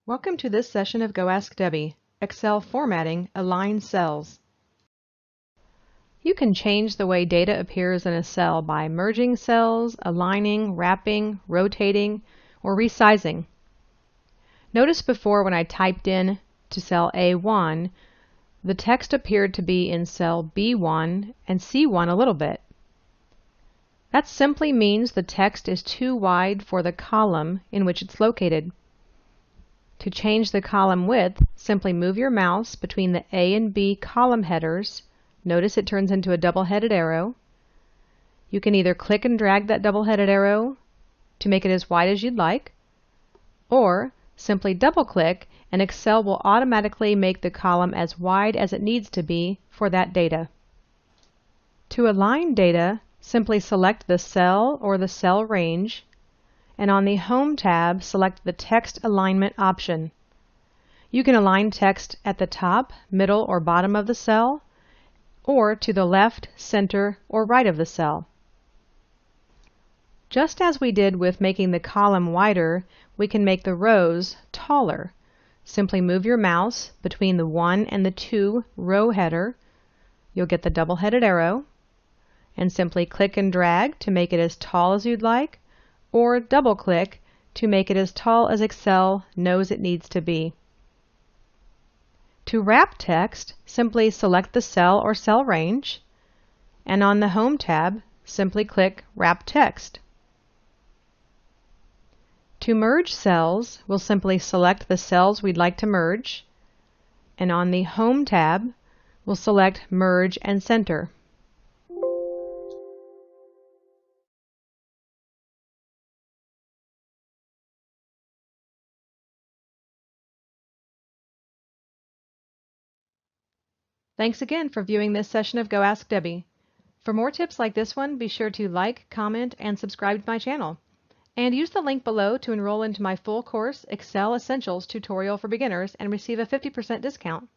Welcome to this session of Go Ask Debbie, Excel Formatting, Align Cells. You can change the way data appears in a cell by merging cells, aligning, wrapping, rotating, or resizing. Notice before when I typed in to cell A1, the text appeared to be in cell B1 and C1 a little bit. That simply means the text is too wide for the column in which it's located. To change the column width, simply move your mouse between the A and B column headers. Notice it turns into a double-headed arrow. You can either click and drag that double-headed arrow to make it as wide as you'd like, or simply double-click and Excel will automatically make the column as wide as it needs to be for that data. To align data, simply select the cell or the cell range, and on the Home tab, select the Text Alignment option. You can align text at the top, middle, or bottom of the cell, or to the left, center, or right of the cell. Just as we did with making the column wider, we can make the rows taller. Simply move your mouse between the 1 and the 2 row header. You'll get the double-headed arrow, and simply click and drag to make it as tall as you'd like, or double-click to make it as tall as Excel knows it needs to be. To wrap text, simply select the cell or cell range, and on the Home tab, simply click Wrap Text. To merge cells, we'll simply select the cells we'd like to merge, and on the Home tab, we'll select Merge and Center. Thanks again for viewing this session of Go Ask Debbie. For more tips like this one, be sure to like, comment, and subscribe to my channel. And use the link below to enroll into my full course Excel Essentials tutorial for beginners and receive a 50% discount.